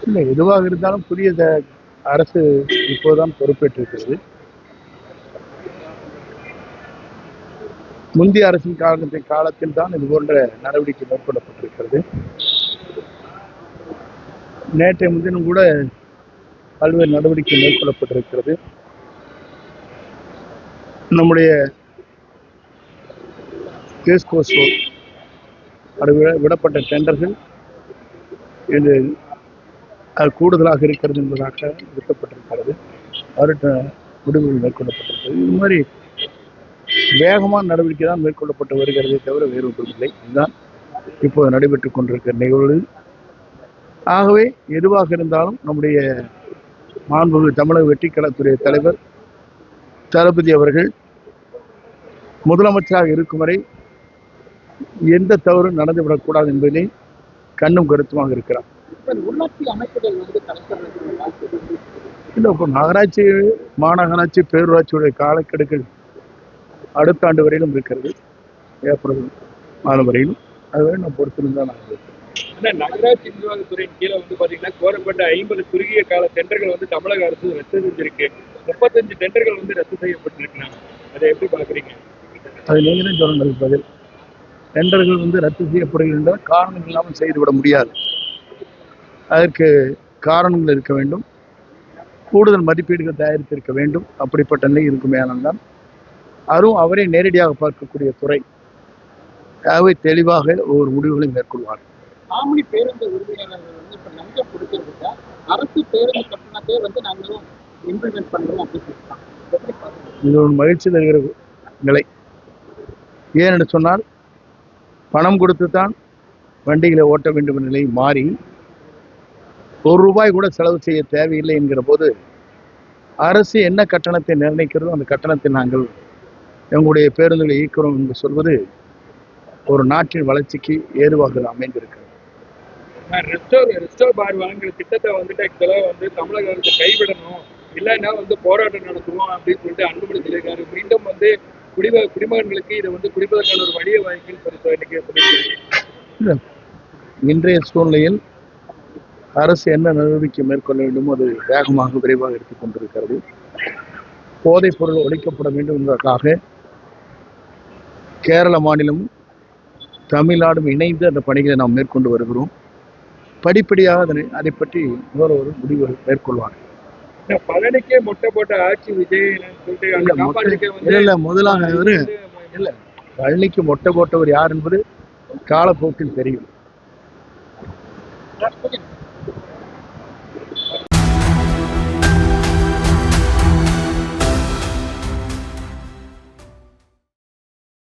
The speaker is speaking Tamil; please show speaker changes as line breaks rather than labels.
இல்லை, எதுவாக இருந்தாலும் புதிய அரசு இப்போதுதான் பொறுப்பேற்றிருக்கிறது. முந்தைய அரசின் காலத்தில் தான் இது போன்ற நடவடிக்கை மேற்கொள்ளப்பட்டிருக்கிறது. நேற்றைய முன்தினம் கூட பல்வேறு நடவடிக்கை மேற்கொள்ளப்பட்டிருக்கிறது. நம்முடைய விடப்பட்ட டெண்டர்கள் இது கூடுதலாக இருக்கிறது என்பதாக விடுக்கப்பட்டிருக்கிறது. முடிவுகள் மேற்கொள்ளப்பட்டிருக்கிறது. இது மாதிரி வேகமான நடவடிக்கை தான் மேற்கொள்ளப்பட்டு வருகிறதே தவிர வேறு ஒன்றும் இல்லை. இதுதான் இப்போது நடைபெற்றுக் கொண்டிருக்கிற நிகழ்வு. ஆகவே எதுவாக இருந்தாலும் நம்முடைய மாண்புமிகு தமிழக வெற்றிக்கழகத்துடைய தலைவர் தளபதி அவர்கள் முதலமைச்சராக இருக்கும் வரை எந்த தவறும் நடந்துவிடக்கூடாது என்பதை கண்ணும் கருத்துமாக இருக்கிறார். இல்லை, இப்போ நகராட்சி, மாநகராட்சி, பேரூராட்சியுடைய காலக்கெடுக்கள் அடுத்த ஆண்டு வரையிலும் இருக்கிறது. ஏப்ரல் மாதம் வரையிலும் அதுவரை நம்ம பொறுத்திருந்தான் நாங்கள்.
நகராட்சி நிர்வாகத்துறையின் கீழே பாத்தீங்கன்னா கோரப்பட்ட 50 குறுகிய கால டெண்டர்கள் தமிழக அரசு ரத்து செஞ்சிருக்கு. 35 டெண்டர்கள் ரத்து செய்யப்பட்டிருக்கிறாங்க. அதை எப்படி பாக்குறீங்க?
அது நீங்களே சொல்லணும் பதில். டெண்டர்கள் ரத்து செய்யப்படுகின்ற காரணங்கள் இல்லாமல் செய்துவிட முடியாது. அதற்கு காரணங்கள் இருக்க வேண்டும், கூடுதல் மதிப்பீடுகள் தயாரித்திருக்க வேண்டும். அப்படிப்பட்ட நிலை இருக்குமே ஆனால் அதுவும் அவரே நேரடியாக பார்க்கக்கூடிய துறை. ஆகவே தெளிவாக ஒரு முடிவுகளை மேற்கொள்வார்.
ஆம்னி பேருந்து உரிமையாளர்கள் இப்ப லஞ்சம் கொடுக்கிறதுக்கு அரசு பேருந்து கட்டணத்தை நாங்களும் இம்ப்ளிமெண்ட் பண்றோம் அப்படின்னு சொல்லிட்டாங்க.
இது ஒரு மகிழ்ச்சி தருகிற நிலை. ஏனென்று சொன்னால் பணம் கொடுத்து தான் வண்டிகளை ஓட்ட வேண்டும் என்ற நிலை மாறி ₹1 கூட செலவு செய்ய தேவையில்லை என்கிற போது அரசு என்ன கட்டணத்தை நிர்ணயிக்கிறதோ அந்த கட்டணத்தை நாங்கள் எங்களுடைய பேருந்துகளை இயக்கிறோம் என்று சொல்வது ஒரு நாட்டின் வளர்ச்சிக்கு ஏதுவாக அமைந்திருக்கிறது.
ரெஸ்டோ பார் வாங்குற திட்டத்தை தமிழக அரசு கைவிடணும், இல்லைன்னா போராட்டம் நடத்துவோம் அப்படின்னு சொல்லிட்டு அன்புமணி சொல்லியிருக்காரு. மீண்டும் குடிமகன்களுக்கு இதை குடிப்பதற்கான ஒரு வழியை வாய்ப்பு.
இன்றைய சூழ்நிலையில் அரசு என்ன நடவடிக்கை மேற்கொள்ள வேண்டுமோ அது வேகமாக விரைவாக எடுத்துக் கொண்டிருக்கிறது. போதைப் பொருள் ஒழிக்கப்பட வேண்டும் என்பதற்காக கேரள மாநிலமும் தமிழ்நாடும் இணைந்து அந்த பணிகளை நாம் மேற்கொண்டு வருகிறோம். படிப்படியாக அதை பற்றி முதல்வர் முடிவுகள் மேற்கொள்வாங்க.
பழனிக்கே மொட்டை போட்ட ஆட்சி விஜய்
முதலாக இல்ல, பழனிக்கு மொட்டை போட்டவர் யார் என்பது காலப்போக்கில் தெரியும்.